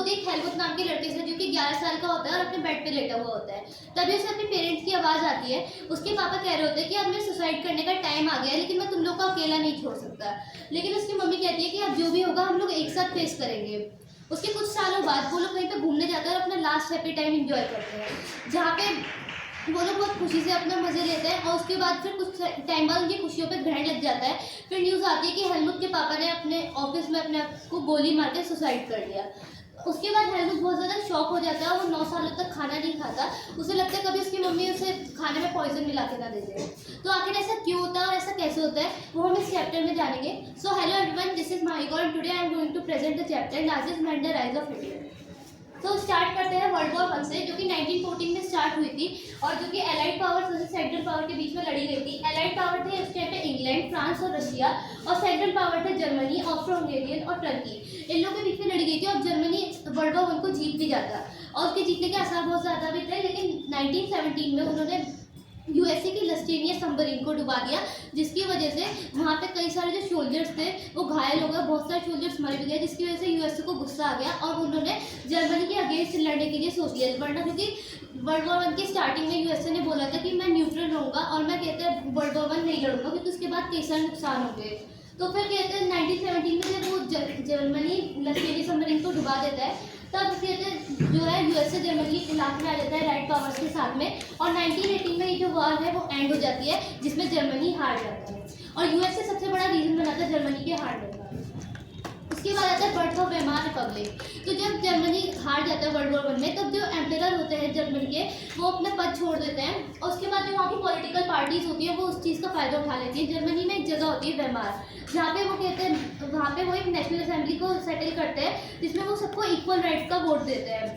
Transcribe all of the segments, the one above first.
होती है एक हेलमुट नाम के लड़के से, जो कि 11 साल का होता है और अपने बेड पे लेटा हुआ होता है। तभी उसे अपने पेरेंट्स की आवाज़ आती है। उसके पापा कह रहे होते हैं कि अब मेरे सुसाइड करने का टाइम आ गया है, लेकिन मैं तुम लोग को अकेला नहीं छोड़ सकता। लेकिन उसकी मम्मी कहती है कि अब जो भी होगा हम लोग एक साथ फेस करेंगे। उसके कुछ सालों बाद वो लोग कहीं पे घूमने जाते हैं और अपना लास्ट हैप्पी टाइम एंजॉय करते हैं, जहाँ पे वो लोग बहुत खुशी से अपना मज़े लेते हैं। और उसके बाद फिर कुछ टाइम बाद उनकी खुशियों पे ग्रहण लग जाता है। फिर न्यूज़ आती है कि हेलमुट के पापा ने अपने ऑफिस में अपने आप को गोली मार के सुसाइड कर लिया। उसके बाद हेलमुट बहुत ज़्यादा शॉक हो जाता है। वो 9 सालों तक खाना नहीं खाता। उसे लगता है कभी उसकी मम्मी उसे खाने में पॉइजन मिला के ना दे दे। तो आखिर ऐसा क्यों होता है और ऐसा कैसे होता है, वो हम इस चैप्टर में जानेंगे। So hello everyone, this is Mahi Gaur and today I am going to present the chapter Nazis and the rise of Hitler. तो स्टार्ट करते हैं वर्ल्ड वॉर 1 से, जो कि 1914 में स्टार्ट हुई थी और जो कि एलाइड पावर्स और सेंट्रल पावर के बीच में लड़ी गई थी। एलाइड पावर थे उस टाइम पे इंग्लैंड, फ्रांस और रशिया, और सेंट्रल पावर थे जर्मनी, ऑस्ट्रो हंगेरियन और टर्की। इन लोगों के बीच में लड़ी गई थी और जर्मनी वर्ल्ड वॉर 1 को जीत भी जाता और उसके जीतने के आसार बहुत ज़्यादा भी थे। लेकिन 1917 में उन्होंने यूएसए की लस्टेनिया सबमरीन को डुबा दिया, जिसकी वजह से वहाँ पे कई सारे जो सोल्जर्स थे वो घायल हो गए, बहुत सारे सोल्जर्स मर भी गए, जिसकी वजह से यूएसए को गुस्सा आ गया और उन्होंने जर्मनी के अगेंस्ट लड़ने के लिए सोच लिया। वरना क्योंकि वर्ल्ड वॉर 1 की स्टार्टिंग में यूएसए ने बोला था कि मैं न्यूट्रल रहूँगा और मैं कहते हैं वर्ल्ड वॉर 1 नहीं लड़ूंगा, क्योंकि उसके बाद कई सारे नुकसान हो गए। तो फिर कहते हैं 1917 में जब वो जर्मनी लस्टेनिया सबमरीन को डुबा देता है, तब कहते हैं जो है यूएसए जर्मनी के इलाके में आ जाता है राइट पावर्स के साथ में, और 1918 में ये जो वॉर है वो एंड हो जाती है, जिसमें जर्मनी हार जाता है और यूएसए सबसे बड़ा रीजन बनाता है जर्मनी के हारने का। उसके बाद आता है बर्थ ऑफ वेमार रिपब्लिक। तो जब जर्मनी हार जाता है वर्ल्ड वॉर 1 में, तब जो एम्परर होते हैं जर्मनी के वो अपना पद छोड़ देते हैं और उसके बाद जो वहाँ की पॉलिटिकल पार्टीज होती है वो उस चीज़ का फ़ायदा उठा लेती है। जर्मनी में एक जगह होती है वेमार, जहाँ पे वो कहते हैं वहाँ पे वो एक नेशनल असेंबली को सेटल करते हैं, जिसमें वो सबको इक्वल राइट्स का वोट देते हैं,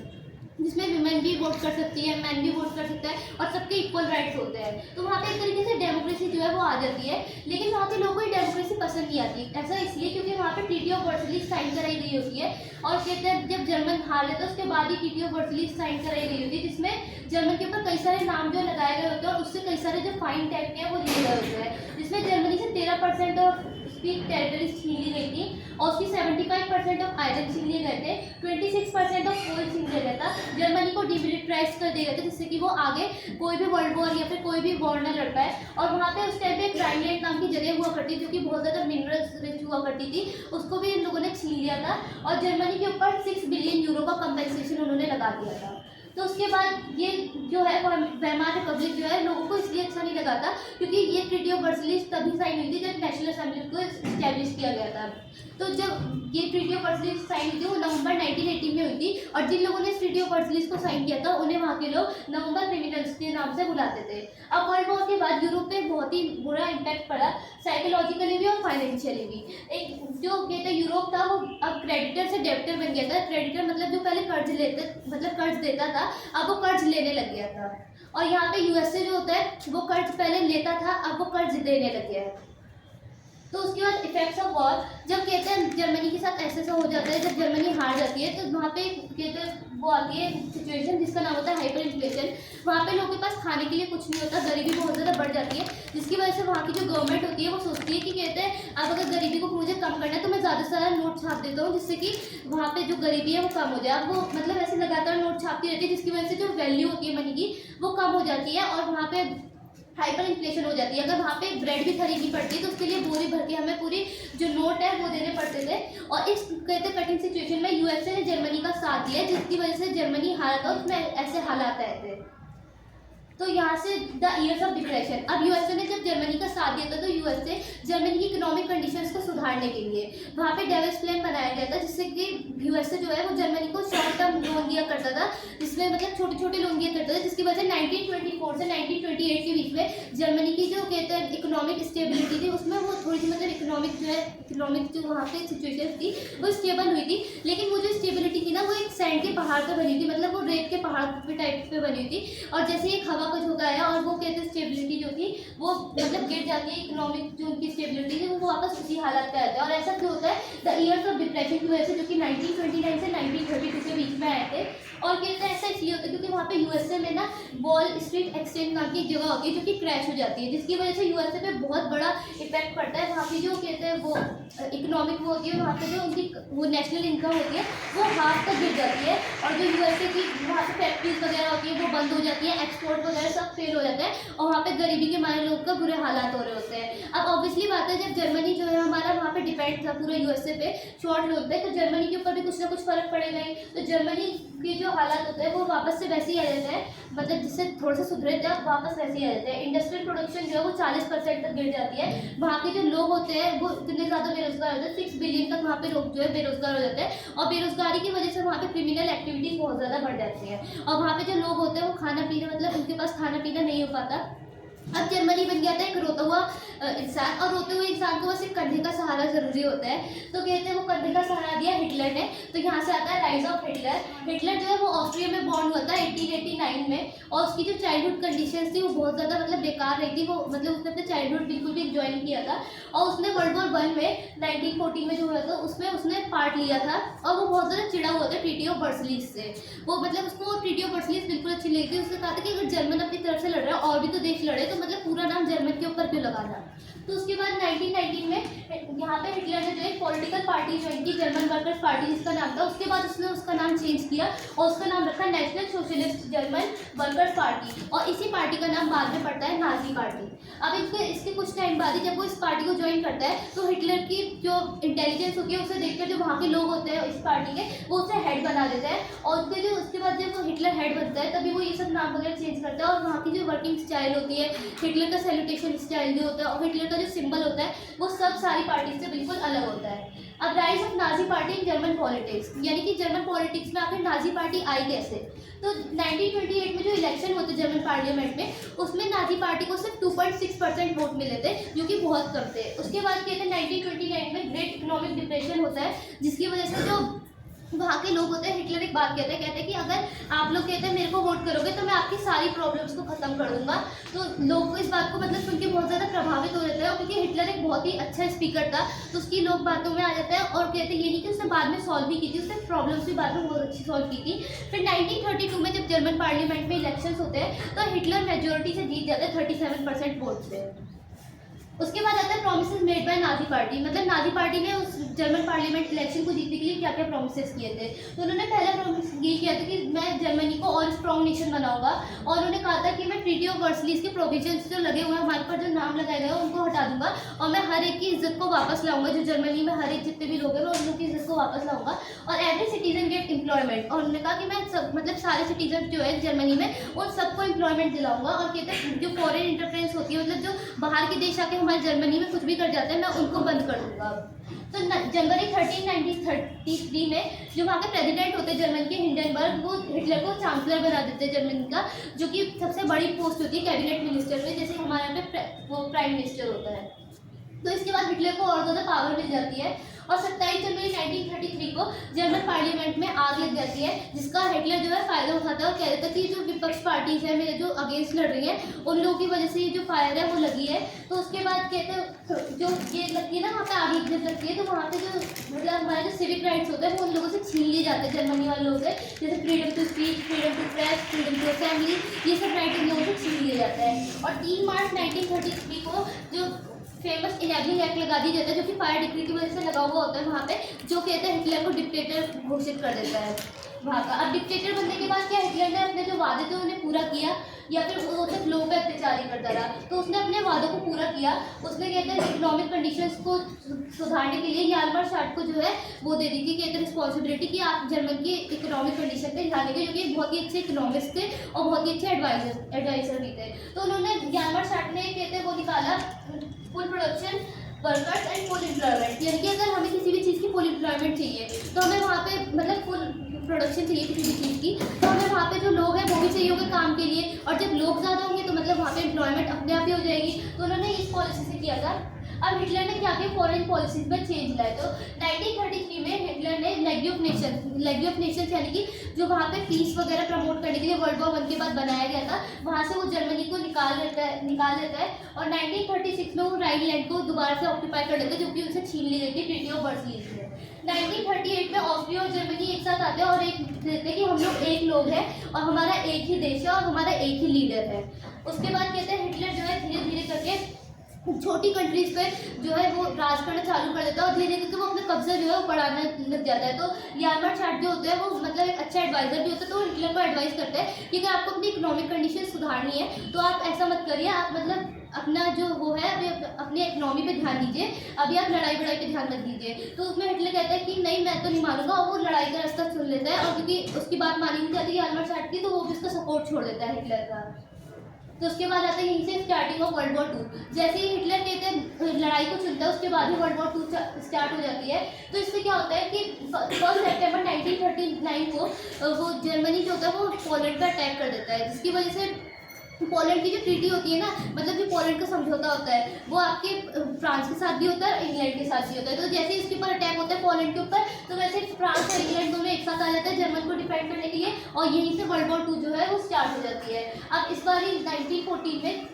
जिसमें विमेन भी वोट कर सकती है, मैन भी वोट कर सकता है और सबके इक्वल राइट्स होते हैं। तो वहाँ पे एक तरीके से डेमोक्रेसी जो है वो आ जाती है। लेकिन वहाँ के लोगों को ये डेमोक्रेसी पसंद नहीं आती। ऐसा इसलिए क्योंकि वहाँ पे ट्रीटी ऑफ वर्सलिस साइन कराई गई होती है और कहते हैं जब जर्मन हार लेता है उसके बाद ही ट्रीटी ऑफ वर्सलिस साइन कराई गई होती है, जिसमें जर्मन के ऊपर कई सारे नाम जो लगाए गए होते हैं और उससे कई सारे जो फाइन टैक्स हैं वो लिए गए होते हैं, जिसमें जर्मनी से 13% ऑफ उसकी टेरिटरीज छीन ली गई थी और उसकी 75% ऑफ आयरन छीन लिए गए थे, 26% ऑफ कोल छीन लिया गया था। जर्मनी को डिमिलिटराइज कर दिया गया था, जिससे कि वो आगे कोई भी वर्ल्ड वॉर या फिर कोई भी वॉर न लड़ पाए। और वहाँ पे उस टाइम पे एक राइनलैंड नाम की जगह हुआ करती थी, जो कि बहुत ज़्यादा मिनरल्स रिच हुआ करती थी, उसको भी इन लोगों ने छीन लिया था और जर्मनी के ऊपर 6 बिलियन यूरो का कंपेंसेशन उन्होंने लगा दिया था। तो उसके बाद ये जो है वेमार रिपब्लिक जो है लोगों को इसलिए अच्छा नहीं लगा था क्योंकि ये ट्रीटी ऑफ वर्सलिस तभी साइन हुई थी जब नेशनल असेंबली को इस्टेब्लिश किया गया था। तो जब ये ट्रीटी ऑफ वर्सलिस साइन हुई थी वो नवंबर 1918 में हुई थी और जिन लोगों ने इस ट्रीटी ऑफ वर्सलिस को साइन किया था उन्हें वहाँ के लोग नवंबर क्रिमिनल्स के नाम से बुलाते थे। अब वर्ल्ड वॉर के बाद यूरोप पे बहुत ही बुरा इम्पैक्ट पड़ा, साइकोलॉजिकली भी और फाइनेंशियली भी। एक जो कहते हैं यूरोप था वो अब क्रेडिटर से डेब्टर बन गया था। क्रेडिटर मतलब जो पहले कर्ज देता था, अब वो कर्ज लेने लग गया था। और यहाँ पे यूएसए जो होता है वो कर्ज पहले लेता था, अब वो कर्ज देने लग गया है। तो उसके बाद इफेक्ट्स ऑफ वॉर, जब कहते हैं जर्मनी के साथ ऐसा हो जाता है, जब जर्मनी हार जाती है तो वहाँ पे कहते हैं वो आती है सिचुएशन जिसका नाम होता है हाइपर इन्फ्लेशन। वहाँ पे लोगों के पास खाने के लिए कुछ नहीं होता, गरीबी बहुत ज़्यादा बढ़ जाती है, जिसकी वजह से वहाँ की जो गवर्नमेंट होती है वो सोचती है कि कहते हैं अब अगर गरीबी को मुझे कम करना है तो मैं ज़्यादा से ज़्यादा नोट छाप देता हूँ, जिससे कि वहाँ पे जो गरीबी है वो कम हो जाए। अब वो मतलब ऐसे लगातार नोट छापती रहती है, जिसकी वजह से जो वैल्यू होती है मनी की वो कम हो जाती है और वहाँ पे हाइपर इन्फ्लेशन हो जाती है। अगर वहाँ पे ब्रेड भी खरीदनी पड़ती है तो उसके लिए बोरी भर के हमें पूरी जो नोट है वो देने पड़ते थे। और इस कहते कठिन सिचुएशन में यूएसए ने जर्मनी का साथ दिया, जिसकी वजह से जर्मनी हारा था, उसमें ऐसे हालात आए थे। तो यहाँ से द ईयर्स ऑफ डिप्रेशन। अब यूएसए ने जब जर्मनी का साथ दिया था तो यूएसए जर्मनी की इकोनॉमिक कंडीशंस को सुधारने के लिए वहाँ पे डेविस प्लान बनाया गया था, जिससे कि यूएसए जो है वो जर्मनी को शॉर्ट टर्म लोन दिया करता था, जिसमें मतलब छोटे छोटे लोन दिया करता था, जिसकी वजह से 1924 से 1928 के बीच में जर्मनी की जो कहते हैं इकोनॉमिक स्टेबिलिटी थी उसमें वो थोड़ी सी मतलब इकोनॉमिक जो वहाँ पे सिचुएशन थी वो स्टेबल हुई थी। लेकिन वो जो स्टेबिलिटी थी ना वो एक सैंड के पहाड़ पर बनी थी, मतलब वो रेत के पहाड़ पे टाइप पे बनी थी और जैसे एक हवा का झोंका आया और वो कहते हैं स्टेबिलिटी जो थी वो मतलब गिर जाती है, इकोनॉमिक जो उनकी स्टेबिलिटी थी वो वापस उसी हालत पे आते हैं। और ऐसा क्यों होता है? द ईयर्स ऑफ डिप्रेशन की वजह से, जो कि 1929 से 1932 के बीच में आए थे। और कहते हैं ऐसा इसलिए होता है क्योंकि वहाँ पे यूएसए में ना वॉल स्ट्रीट एक्सचेंज नाम की एक जगह होती है जो कि क्रैश हो जाती है, जिसकी वजह से यूएसए पे बहुत बड़ा इफेक्ट पड़ता है। वहाँ की जो कहते हैं वो इकोनॉमिक वो होती है, वहाँ पे जो उनकी वो नेशनल इनकम होती है वो हाफ तक गिर जाती है, और जो यूएसए की वहाँ पे फैक्ट्रीज वगैरह होती है वो बंद हो जाती है, एक्सपोर्ट वगैरह सब फेल हो जाता है, और वहाँ पे गरीबी के मारे लोग का बुरे हालात हो रहे होते हैं। अब ऑब्वियसली बात है, जब जर्मनी जो है हमारा वहाँ पे डिपेंड था पूरा यूएसए पे शॉर्ट लोग पे, तो जर्मनी के ऊपर भी कुछ ना कुछ फर्क पड़ेगा ही। तो जर्मनी के जो हालात होते हैं वो वापस से वैसे ही आ जाते हैं, मतलब जिससे थोड़ा सा सुधरे थे अब वापस वैसे ही आ जाते हैं। इंडस्ट्रियल प्रोडक्शन जो है वो 40% तक गिर जाती है। वहाँ के जो लोग होते हैं वो इतने ज़्यादा बेरोजगार होते हैं, 6 बिलियन तक वहाँ पे लोग जो है बेरोजगार हो जाते हैं, और बेरोजगारी की वजह से वहाँ पे क्रिमिनल एक्टिविटीज बहुत ज़्यादा बढ़ जाती है, और वहाँ पे जो लोग होते हैं वो खाना पीना, मतलब उनके पास खाना पीना नहीं हो पाता। अब जर्मनी बन गया था एक रोता हुआ इंसान, और रोते हुए इंसान को बस एक कंधे का सहारा जरूरी होता है, तो कहते हैं वो कंधे का सहारा दिया हिटलर ने। तो यहाँ से आता है राइज ऑफ हिटलर। हिटलर जो है वो ऑस्ट्रिया में बॉर्न हुआ था 1889 में, और उसकी जो चाइल्डहुड कंडीशंस थी वो बहुत ज़्यादा मतलब बेकार रही थी। वो मतलब उसने अपने चाइल्डहुड बिल्कुल भी इंजॉय नहीं किया था, और उसने वर्ल्ड वॉर 1 में 1914 में जो हुआ था उसमें उसने पार्ट लिया था, और वो बहुत ज़्यादा चिड़ा हुआ था ट्रीटी ऑफ वर्सलीज से। वो मतलब उसको ट्रीटी ऑफ वर्सलीज बिल्कुल अच्छी लगी थी। उसने कहा था कि अगर जर्मन अपनी तरफ से लड़ रहा है और भी तो देश लड़े, तो मतलब पूरा नाम जर्मन के ऊपर क्यों लगाना। तो उसके बाद 1919 में यहाँ पे हिटलर ने जो एक पॉलिटिकल पार्टी ज्वाइन की, जर्मन वर्कर्स पार्टी जिसका नाम था। उसके बाद उसने उसका नाम चेंज किया और उसका नाम रखा national socialist German workers party, और इसी पार्टी का नाम बाद में पड़ता है नाजी पार्टी। अब इसके कुछ टाइम बाद ही जब वो इस पार्टी को ज्वाइन करता है, तो हिटलर की जो इंटेलिजेंस होती है उसे देखकर जो वहाँ के लोग होते हैं इस पार्टी के, वो उसे हेड बना देते हैं, और उसके बाद जब वो हिटलर हेड बनता है तभी वो ये सब नाम वगैरह चेंज करता है। और वहाँ की जो वर्किंग स्टाइल होती है, हिटलर का सैल्यूटेशन स्टाइल जो होता है और हिटलर का जो सिंबल होता है, वो सब सारी पार्टी से बिल्कुल अलग होता है। अब rise of Nazi party in German politics, यानी कि जर्मन पॉलिटिक्स में आखिर नाजी पार्टी आई कैसे। तो 1928 में जो इलेक्शन होते जर्मन पार्लियामेंट में, उसमें नाजी पार्टी को सिर्फ 2.6% वोट मिले थे, जो कि बहुत कम थे। उसके बाद कहते हैं 1929 में ग्रेट इकोनॉमिक डिप्रेशन होता है, जिसकी वजह से जो वहाँ के लोग होते हैं, हिटलर एक बात कहते हैं कि अगर आप लोग कहते हैं मेरे को वोट करोगे तो मैं आपकी सारी प्रॉब्लम्स को खत्म कर दूंगा। तो लोग इस बात को मतलब सुन के बहुत ज़्यादा प्रभावित हो जाते हैं, क्योंकि हिटलर एक बहुत ही अच्छा स्पीकर था, तो उसकी लोग बातों में आ जाता है। और कहते हैं ये नहीं कि उसने बाद में सॉल्व भी की थी, उसने प्रॉब्लम्स भी बाद में बहुत अच्छी सॉल्व की थी। फिर 1932 में जब जर्मन पार्लियामेंट में इलेक्शन होते हैं, तो हिटलर मेजोरिटी से जीत जाता है 37% वोट से। उसके बाद आता है promises made by Nazi party, मतलब नाजी पार्टी ने उस जर्मन पार्लियामेंट इलेक्शन को जीतने के लिए क्या क्या प्रोमिसेस किए थे। तो उन्होंने पहला प्रोमिस ये किया था कि मैं जर्मनी को और स्ट्रॉन्ग नेशन बनाऊंगा, और उन्होंने कहा था कि मैं ट्रीटी ऑफ वर्सलीज के प्रोविजंस जो लगे हुए हैं हमारे पर, जो नाम लगाए गए हैं उनको हटा दूंगा, और मैं हर एक की इज्जत को वापस लाऊंगा। जो जर्मनी में हर एक जितने भी लोग हैं मैं उन लोगों की इज्जत को वापस लाऊंगा, और एवरी सिटीजन गेट एम्प्लॉयमेंट। और उन्होंने कहा कि मैं सब मतलब सारे सिटीजन जो है जर्मनी में उन सबको एम्प्लॉयमेंट दिलाऊंगा। और कहते हैं जो फॉरेन इंटरफेरेंस होती है, मतलब जो बाहर के देश आके हमारे जर्मनी में कुछ भी कर जाते हैं, मैं उनको बंद कर दूंगा। तो जनवरी 13, 1933 में जो वहाँ के प्रेसिडेंट होते हैं जर्मन के, हिंडनबर्ग, वो हिटलर को चांसलर बना देते हैं जर्मनी का, जो कि सबसे बड़ी पोस्ट होती है कैबिनेट मिनिस्टर में, जैसे हमारे यहाँ पे वो प्राइम मिनिस्टर होता है। तो इसके बाद हिटलर को और ज़्यादा पावर मिल जाती है, और 27 जनवरी 1933 को जर्मन पार्लियामेंट में आग लग जाती है, जिसका हिटलर जो है फ़ायदा उठाता है और कह देता है कि जो विपक्ष पार्टीज़ है मेरे जो अगेंस्ट लड़ रही हैं, उन लोगों की वजह से ये जो फायर है वो लगी है। तो उसके बाद कहते हैं जो ये लगती है ना वहाँ पे आग जब लगती है, तो वहाँ पे जो मतलब हमारे जो सिविक राइट्स होते हैं वो उन लोगों से छीन लिए जाते हैं जर्मनी वाले लोगों से, जैसे freedom to speech, freedom to press, freedom to assembly, ये सब राइट इन लोगों से छीन लिए जाता है। और 3 मार्च 1933 को जो फेमस इनेबलिंग एक्ट लगा दी जाता है, जो कि फायर डिक्री की वजह से लगा हुआ होता है वहाँ पे, जो कहते हैं हिटलर को डिक्टेटर घोषित कर देता है वहाँ का। अब डिक्टेटर बनने के बाद क्या हिटलर ने अपने जो वादे थे उन्हें पूरा किया, या फिर वो सिर्फ लोगों पर अत्याचार ही करता रहा। तो उसने अपने वादों को पूरा किया। उसने कहते हैं इकोनॉमिक कंडीशंस को सुधारने के लिए यालमार शार्ट को जो है वो दे दी थी, कहते हैं रिस्पॉन्सिबिलिटी कि आप जर्मन की इकोनॉमिक कंडीशन पे ध्यान देंगे, जो कि बहुत ही अच्छे इकोनॉमिस्ट थे और बहुत ही अच्छे एडवाइजर भी थे। तो उन्होंने यालमार शार्ट ने कहते हैं वो निकाला full production workers and full employment, यानी कि अगर हमें किसी भी चीज़ की फुल एम्प्लॉयमेंट चाहिए तो हमें वहाँ पे मतलब फुल प्रोडक्शन चाहिए किसी भी चीज़ की, तो हमें वहाँ पे जो लोग हैं वो भी चाहिए होंगे काम के लिए, और जब लोग ज़्यादा होंगे तो मतलब वहाँ पे एम्प्लॉयमेंट अपने आप ही हो जाएगी। तो उन्होंने इस पॉलिसी से किया था। अब हिटलर ने क्या किया, फॉरेन पॉलिसीज में चेंज लाए। तो 1933 में हिटलर ने लेगी ऑफ नेशंस यानी कि जो वहाँ पे पीस वगैरह प्रमोट करने के लिए वर्ल्ड वॉर 1 के बाद बनाया गया था, वहाँ से वो जर्मनी को निकाल देता है और 1936 में वो राइनलैंड को दोबारा से ऑक्यूपाई कर लेते हैं, जो कि उनसे छीन ली गई थी ट्रीटी ऑफ वर्सलीज में। 1938 में ऑस्ट्रिया और जर्मनी एक साथ आते हैं और एक देते कि हम लोग एक लोग हैं और हमारा एक ही देश है और हमारा एक ही लीडर है। उसके बाद कहते हैं हिटलर जो है धीरे धीरे करके छोटी कंट्रीज पे जो है वो राज करना चालू कर देता है और धीरे धीरे वो अपने कब्जा जो है वो बढ़ाने लग जाता है। तो यारमार्ट चार्ट जो होता है वो मतलब एक अच्छा एडवाइजर भी होता है, तो वो हिटलर को एडवाइस करता है कि अगर आपको अपनी इकोनॉमिक कंडीशन सुधारनी है तो आप ऐसा मत करिए, आप मतलब अपना जो वो है अभी अपनी इकोनॉमी पे ध्यान दीजिए, अभी आप लड़ाई बड़ाई पे ध्यान मत दीजिए। तो उसमें हिटलर कहता है कि नहीं मैं तो नहीं मानूंगा, और वो लड़ाई का रास्ता चुन लेता है, और क्योंकि उसकी बात मानी नहीं जाती यारमार्ट चार्ट की, तो वो भी उसका सपोर्ट छोड़ देता है हिटलर का। तो उसके बाद आता है यहीं से स्टार्टिंग ऑफ वर्ल्ड वॉर 2। जैसे ही हिटलर कहते हैं लड़ाई को चुनता है उसके बाद ही वर्ल्ड वॉर 2 स्टार्ट हो जाती है। तो इससे क्या होता है कि 1 सितंबर 1939 को वो जर्मनी जो होता है वो पोलैंड पर अटैक कर देता है, जिसकी वजह से पोलैंड की जो ट्रीटी होती है ना, मतलब जो पोलैंड का समझौता होता है वो आपके फ्रांस के साथ भी होता है और इंग्लैंड के साथ भी होता है। तो जैसे इसके ऊपर अटैक होता है पोलैंड के ऊपर, तो वैसे फ्रांस और इंग्लैंड दोनों एक साथ आ जाते हैं जर्मन को डिफेंड करने के लिए, और यहीं से वर्ल्ड वॉर 2 जो है वो स्टार्ट हो जाती है। अब इस बार 1940 में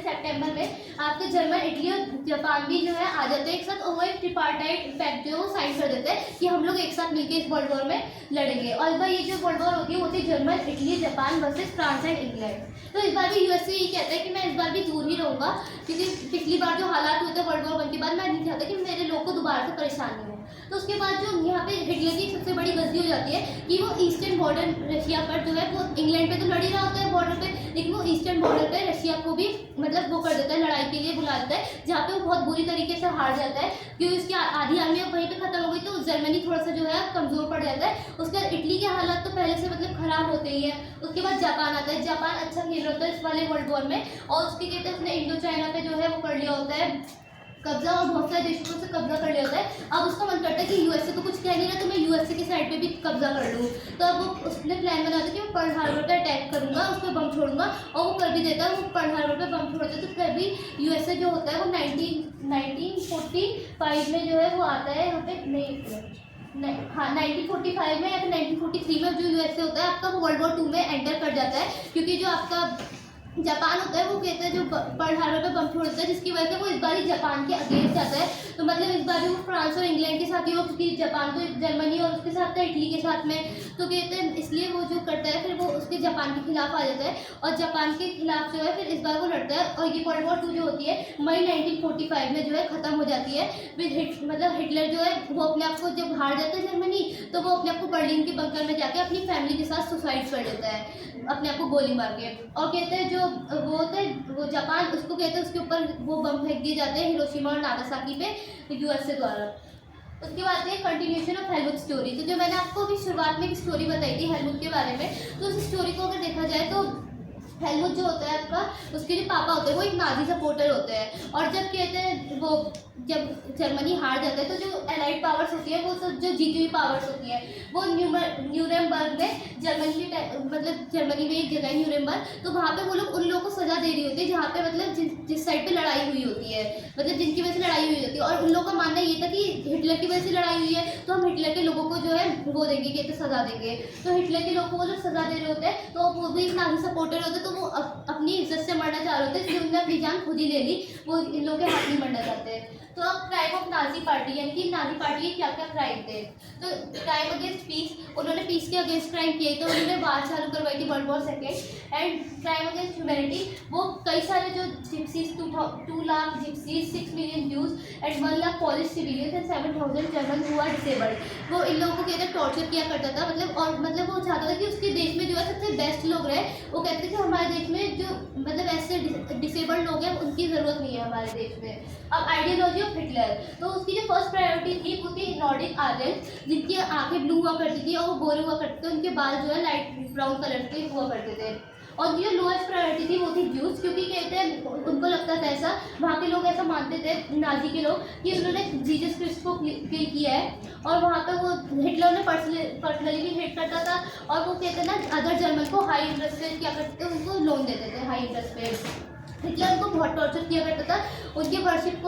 सितंबर में आपके जर्मन, इटली और जापान भी जो है आ जाते हैं एक साथ, और वो एक ट्रिपार्टाइट पैक्ट जो है वो साइन कर देते हैं कि हम लोग एक साथ मिलकर इस वर्ल्ड वॉर में लड़ेंगे। और इस बार ये जो वर्ल्ड वॉर होती है वो होती है German, Italy, Japan versus France and England. तो इस बार भी यूएसए ये कहता है कि मैं इस बार भी दूर ही रहूँगा, क्योंकि पिछली बार जो हालात हुए थे वर्ल्ड वॉर 1 के बाद, मैं नहीं चाहता कि मेरे लोग को दोबारा से परेशानी हो। तो उसके बाद जो यहाँ पे हिटलर की सबसे बड़ी गलती हो जाती है कि वो ईस्टर्न बॉर्डर रशिया पर जो है वो इंग्लैंड पे तो लड़ ही रहा होता है बॉर्डर पे, लेकिन वो ईस्टर्न बॉर्डर पे रशिया को भी मतलब वो कर देता है, लड़ाई के लिए बुला देता है, जहाँ पे वो बहुत बुरी तरीके से हार जाता है, क्योंकि उसकी आधी आर्मी अब वहीं पे खत्म हो गई। तो जर्मनी थोड़ा सा जो है कमजोर पड़ जाता है। उसके बाद इटली के हालात तो पहले से मतलब खराब होते ही है। उसके बाद जापान आता है, जापान अच्छा खेल रहा होता है इस वाले वर्ल्ड वॉर में, और उसके कहते हैं उसने इंडो चाइना पे जो है वो कर लिया होता है कब्जा, और बहुत सारे देशों से कब्जा कर लिया होता है। अब उसका मन करता है कि यूएसए तो कुछ कह नहीं रहा, तो मैं यूएसए की साइड पे भी कब्जा कर लूँ। तो अब वो उसने प्लान बनाया था कि मैं पर्ल हार्बर पे अटैक करूँगा, उस पर बम छोड़ूंगा, और वो कर भी देता है। वो पर्ल हार्बर पे बम छोड़ते तो तभी यूएसए जो होता है वो 1945 में जो है वो आता है यहाँ पे, नहीं हाँ 1945 में या फिर 1943 में जो यूएसए होता है आपका वो वर्ल्ड वॉर 2 में एंटर कर जाता है, क्योंकि जो आपका जापान होता है वो कहते हैं जो पर्ल हार्बर पे बम छोड़ देता है, जिसकी वजह से वो इस बार ही जापान के अगेंस्ट जाता है। तो मतलब इस बार भी वो फ्रांस और इंग्लैंड के साथ ही हो, क्योंकि जापान तो जर्मनी और उसके साथ था इटली के साथ में, तो कहते हैं इसलिए वो जो करता है फिर वो उसके जापान के खिलाफ आ जाता है, और जापान के खिलाफ जो है फिर इस बार वो लड़ता है। और ये वर्ल्ड वॉर 2 जो होती है मई 1945 में जो है खत्म हो जाती है विद मतलब हिटलर जो है वो अपने आप को जब हार जाता है जर्मनी, तो वो अपने आप को बर्लिन के बंकर में जाके अपनी फैमिली के साथ सुसाइड कर लेता है, अपने आप को गोली मार के। और कहते हैं जो वो होता है वो जापान, उसको कहते हैं उसके ऊपर वो बम फेंक दिए जाते हैं हिरोशिमा और नागासाकी पे यूएसए द्वारा। उसके बाद है कंटिन्यूशन ऑफ हेलमुट स्टोरी। तो जो मैंने आपको अभी शुरुआत में एक स्टोरी बताई थी हेलमुट के बारे में, तो उस स्टोरी को अगर देखा जाए तो हेलमुट जो होता है आपका, उसके जो पापा होते हैं वो एक नाजी सपोर्टर होते हैं, और जब कहते हैं वो जब जर्मनी हार जाता है तो जो एलाइड पावर्स होती है वो सब जो जीती हुई पावर्स होती है वो न्यूरेमबर्ग में मतलब जर्मनी में एक जगह है न्यूरेमबर्ग, तो वहाँ पे वो लोग उन लोगों को सजा दे रही होती है जहाँ पे मतलब जिस साइड पे लड़ाई हुई होती है, मतलब जिनकी वजह से लड़ाई हुई होती है। और उन लोगों का मानना ये था कि हिटलर की वजह से लड़ाई हुई है तो हम हिटलर के लोगों को जो है वो देंगे, कहते सजा देंगे। तो हिटलर के लोगों को वो लोग सजा दे रहे होते हैं, तो वो भी एक नाजी सपोर्टर होते हैं, तो वो अपनी इज्जत से मरना चाह रहे होते हैं, इसलिए उन्होंने अपनी जान खुद ही ले ली, वो इन लोगों के हाथ नहीं मरना चाहते। तो अब क्राइम ऑफ नाजी पार्टी, यानी कि नाजी पार्टी के क्या क्या क्राइम थे। तो क्राइम अगेंस्ट पीस, उन्होंने पीस के अगेंस्ट क्राइम किए, तो उन्होंने वार चालू करवाई थी world war 2। And crime against humanity, वो कई सारे जो gypsies 2 lakh gypsies, 6 million Jews and 1 lakh Polish civilians and 7,000 German who are disabled, वो इन लोगों को कहते हैं टॉर्चर किया करता था। मतलब और मतलब वो चाहता था कि उसके देश में जो है सबसे बेस्ट लोग रहे। वो कहते थे कि हमारे देश में जो मतलब ऐसे डिसेबल्ड लोग हैं उनकी ज़रूरत नहीं है हमारे देश में। अब आइडियोलॉजी ऑफ हिटलर, तो उसकी जो फर्स्ट प्रायोरिटी थी वो थी नॉर्डिक आर्यन, जिनकी आंखें ब्लू हुआ करती थी और वो गोरे हुआ करते थे, उनके बाल जो है लाइट ब्राउन कलर के हुआ करते थे। और जो लोएस्ट प्रायोरिटी थी वो थी ज्यूज, क्योंकि कहते हैं उनको लगता था ऐसा, वहाँ के लोग ऐसा मानते थे नाजी के लोग कि उन्होंने जीसस क्रिस्ट को किल किया है, और वहाँ पर वो हिटलर ने पर्सनली भी हेट करता था। और वो कहते हैं ना अदर जर्मन को हाई इंटरेस्ट पे क्या करते थे, उनको लोन देते थे हाई इंटरेस्ट पे। हिटलर उनको बहुत टॉर्चर किया करता था, उनके वर्शिप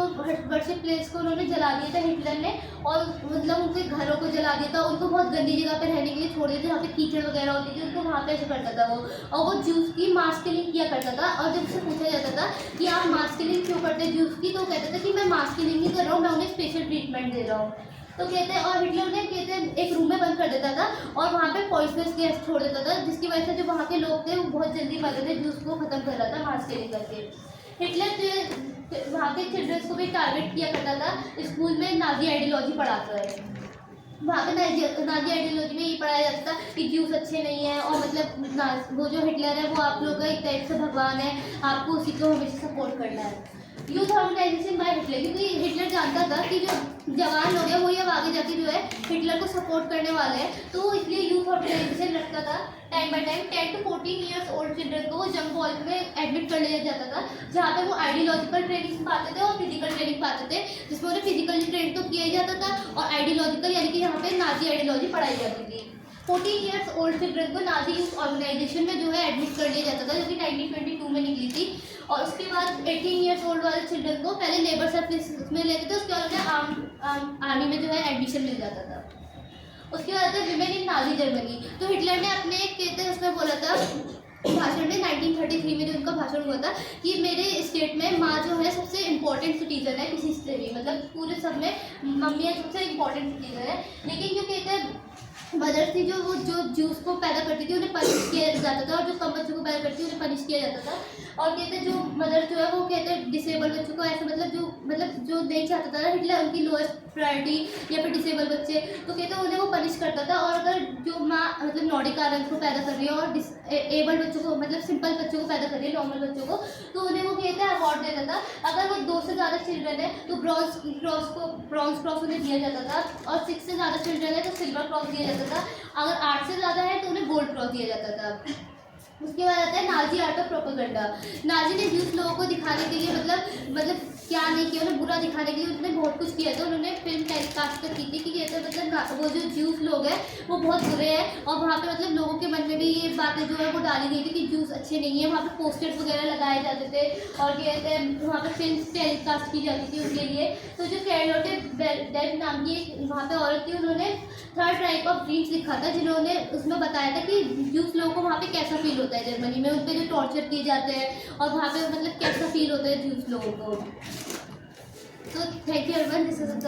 प्लेस को उन्होंने जला दिया था हिटलर ने, और मतलब उनके घरों को जला दिया था, उनको बहुत गंदी जगह पे रहने के लिए छोड़ दिया था जहाँ पे कीचड़ वगैरह होती थी, उनको वहाँ पे ऐसे करता था वो। और वो ज्यूस की मास किलिंग किया करता था, और जब उससे पूछा जाता था कि आप मास किलिंग क्यों करते हैं ज्यूस की, तो वो कहता था कि मैं मास किलिंग नहीं कर रहा हूँ, मैं उन्हें स्पेशल ट्रीटमेंट दे रहा हूँ। तो कहते हैं, और हिटलर ने कहते हैं एक रूम में बंद कर देता था और वहाँ पे पॉइजनस गैस छोड़ देता था, जिसकी वजह से जो वहाँ के लोग थे वो बहुत जल्दी मर रहे थे। जूस को ख़त्म कर रहा था मास कैरी करके। हिटलर वहाँ के चिल्ड्रंस को भी टारगेट किया करता था। स्कूल में नाजी आइडियोलॉजी पढ़ाता है। वहाँ पे नाजी आइडियोलॉजी में ये पढ़ाया जाता था कि ज्यूस अच्छे नहीं है, और मतलब वो जो हिटलर है वो आप लोग का एक टाइप से भगवान है, आपको उसी को हमेशा सपोर्ट करना है। यूथ ऑर्गेनाइजेशन बाय हिटलर, क्योंकि हिटलर जानता था कि जो जवान लोग हैं वही अब आगे जाके जो है हिटलर को सपोर्ट करने वाले हैं, तो इसलिए यूथ ऑर्गेनाइजेशन रखता था। Time by time 10 to 14 years old children को वो जंग हॉल में एडमिट कर लिया जाता था, जहाँ पे वो आइडियोलॉजिकल ट्रेनिंग पाते थे और फिजिकल ट्रेनिंग पाते थे, जिसमें उन्हें फिजिकली ट्रेन तो किया ही जाता था और आइडियोलॉजिकल यानी कि यहाँ पे नाजी आइडियोलॉजी पढ़ाई जाती थी। 14 ईयर्स ओल्ड चिल्ड्रन को नाजी यूथ ऑर्गेनाइजेशन में जो है एडमिट कर लिया जाता था, जो कि 1922 में निकली थी। और उसके बाद 18 ईयर्स ओल्ड वाले चिल्ड्रन को पहले लेबर सर्विस में लेते थे, उसके बाद उन्हें आर्मी में जो है एडमिशन मिल जाता था। उसके बाद आता है विमेन इन नाजी जर्मनी। तो हिटलर ने अपने कहते हैं उसमें बोला था भाषण में 1933 में जो उनका भाषण हुआ था कि मेरे स्टेट में माँ जो है सबसे इम्पोर्टेंट सिटीजन है, किसी से भी मतलब पूरे सब में मम्मी सबसे इम्पोर्टेंट सिटीजन है। लेकिन जो कहते हैं मदर थी जो जूस को पैदा करती थी उन्हें पनिश किया जाता था, और जो कम बच्चों को पैदा करती थी उन्हें पनिश किया जाता था। और कहते हैं जो मदर जो है वो कहते हैं डिसेबल बच्चों को ऐसे मतलब जो नहीं चाहता था हिटलर उनकी लोएस्ट प्रायोरिटी या फिर डिसेबल बच्चे, तो कहते हैं उन्हें वो पनिश करता था। और अगर जो माँ मतलब नॉर्डिक आइलैंड्स को पैदा कर रही है और एबल्ड बच्चों को मतलब सिंपल बच्चों को पैदा कर रही है, नॉर्मल बच्चों को, तो उन्हें वो कहते हैं अवार्ड देता था। अगर वो 2 से ज़्यादा चिल्ड्रन है तो ब्रॉन्ज क्रॉस उन्हें दिया जाता था, और 6 से ज़्यादा चिल्ड्रन है तो सिल्वर क्रॉस दिया जाता था। अगर 8 से ज़्यादा है तो उन्हें गोल्ड क्रॉस दिया जाता था। उसके बाद आता है Nazi art of propaganda. Nazi ने जूस लोगों को दिखाने के लिए मतलब क्या नहीं किया, उन्हें बुरा दिखाने के लिए उन्होंने बहुत कुछ किया था। उन्होंने फिल्म टेलीकास्ट तक की थी कि कहते हैं मतलब वो जो जूस लोग हैं वो बहुत बुरे हैं, और वहाँ पे मतलब लोगों के मन में भी ये बातें जो है वो डाली गई थी कि जूस अच्छे नहीं है। वहाँ पे पोस्टर्स वगैरह लगाए जाते थे और कहते हैं वहाँ पे फिल्म टेलीकास्ट की जाती थी उनके लिए। तो जो कैरलोटे बेल नाम की वहाँ पे औरत थी, उन्होंने 3rd टाइप ऑफ ड्रीम्स लिखा था, जिन्होंने उसमें बताया था कि जूस लोगों को वहाँ पे कैसा फील होता है जर्मनी में, उन पर जो टॉर्चर किए जाते हैं और वहाँ पे मतलब कैसा फील होता है जूस लोगों को। तो thank you everyone, this is the